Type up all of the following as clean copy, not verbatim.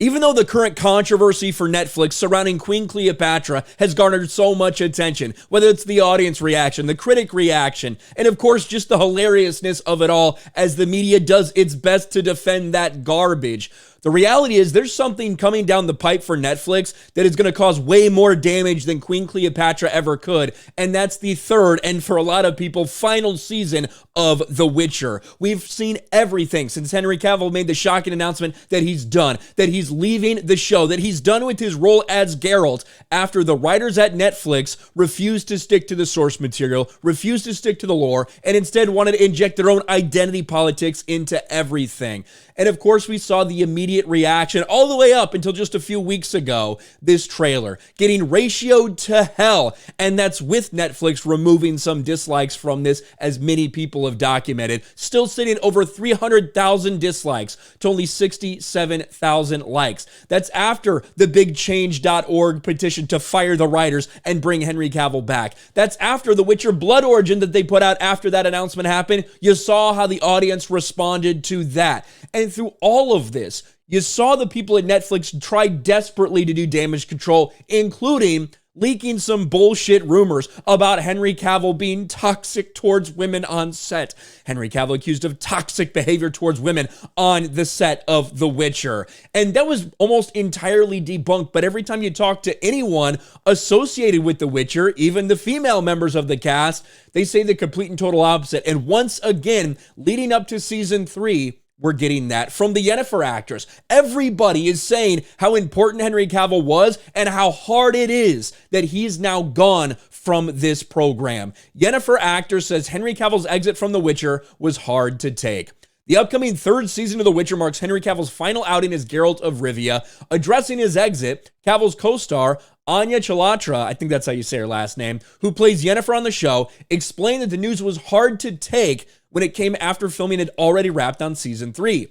Even though the current controversy for Netflix surrounding Queen Cleopatra has garnered so much attention, whether it's the audience reaction, the critic reaction, and of course just the hilariousness of it all as the media does its best to defend that garbage, the reality is there's something coming down the pipe for Netflix that is going to cause way more damage than Queen Cleopatra ever could, and that's the third, and for a lot of people, final season of The Witcher. We've seen everything since Henry Cavill made the shocking announcement that he's done, that he's leaving the show, that he's done with his role as Geralt after the writers at Netflix refused to stick to the source material, refused to stick to the lore, and instead wanted to inject their own identity politics into everything. And of course, we saw the immediate reaction all the way up until just a few weeks ago, this trailer getting ratioed to hell. And that's with Netflix removing some dislikes from this, as many people have documented, still sitting over 300,000 dislikes to only 67,000 likes. That's after the bigchange.org petition to fire the writers and bring Henry Cavill back. That's after the Witcher Blood Origin that they put out after that announcement happened. You saw how the audience responded to that. And through all of this, you saw the people at Netflix try desperately to do damage control, including leaking some bullshit rumors about Henry Cavill being toxic towards women on set. Henry Cavill accused of toxic behavior towards women on the set of The Witcher. And that was almost entirely debunked, but every time you talk to anyone associated with The Witcher, even the female members of the cast, they say the complete and total opposite. And once again, leading up to season 3, we're getting that from the Yennefer actress. Everybody is saying how important Henry Cavill was and how hard it is that he's now gone from this program. Yennefer actor says Henry Cavill's exit from The Witcher was hard to take. The upcoming third season of The Witcher marks Henry Cavill's final outing as Geralt of Rivia. Addressing his exit, Cavill's co-star, Anya Chalotra, I think that's how you say her last name, who plays Yennefer on the show, explained that the news was hard to take when it came after filming had already wrapped on season 3.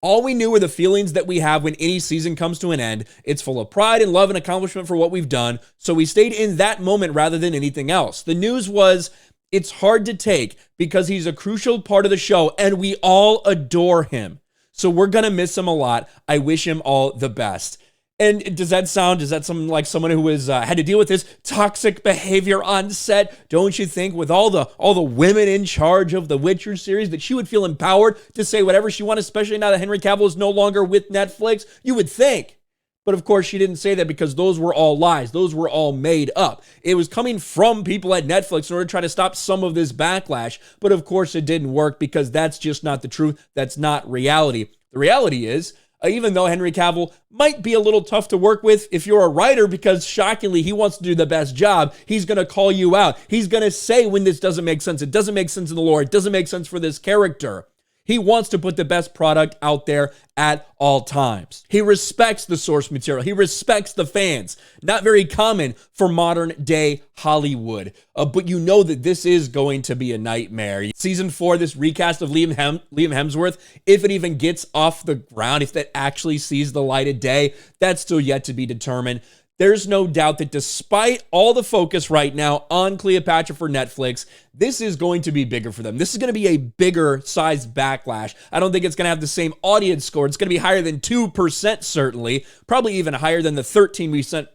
All we knew were the feelings that we have when any season comes to an end. It's full of pride and love and accomplishment for what we've done, so we stayed in that moment rather than anything else. The news was, it's hard to take because he's a crucial part of the show and we all adore him. So we're going to miss him a lot. I wish him all the best. And does that sound like someone who has had to deal with this toxic behavior on set? Don't you think with all the women in charge of the Witcher series that she would feel empowered to say whatever she wants, especially now that Henry Cavill is no longer with Netflix? You would think. But of course, she didn't say that because those were all lies. Those were all made up. It was coming from people at Netflix in order to try to stop some of this backlash. But of course, it didn't work because that's just not the truth. That's not reality. The reality is, even though Henry Cavill might be a little tough to work with if you're a writer, because shockingly, he wants to do the best job, he's going to call you out. He's going to say when this doesn't make sense. It doesn't make sense in the lore. It doesn't make sense for this character. He wants to put the best product out there at all times. He respects the source material. He respects the fans. Not very common for modern day Hollywood. But you know that this is going to be a nightmare. Season 4, this recast of Liam Hemsworth, if it even gets off the ground, if that actually sees the light of day, that's still yet to be determined. There's no doubt that despite all the focus right now on Cleopatra for Netflix, this is going to be bigger for them. This is going to be a bigger size backlash. I don't think it's going to have the same audience score. It's going to be higher than 2%, certainly. Probably even higher than the 13%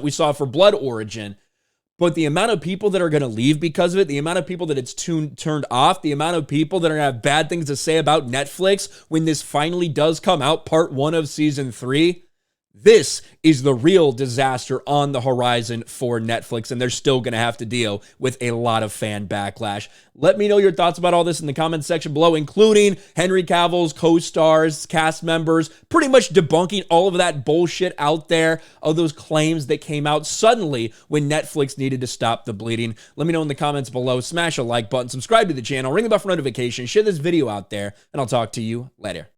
we saw for Blood Origin. But the amount of people that are going to leave because of it, the amount of people that it's turned off, the amount of people that are going to have bad things to say about Netflix when this finally does come out, part 1 of season 3, this is the real disaster on the horizon for Netflix, and they're still going to have to deal with a lot of fan backlash. Let me know your thoughts about all this in the comments section below, including Henry Cavill's co-stars, cast members, pretty much debunking all of that bullshit out there, all those claims that came out suddenly when Netflix needed to stop the bleeding. Let me know in the comments below. Smash a like button, subscribe to the channel, ring the bell for notifications, share this video out there, and I'll talk to you later.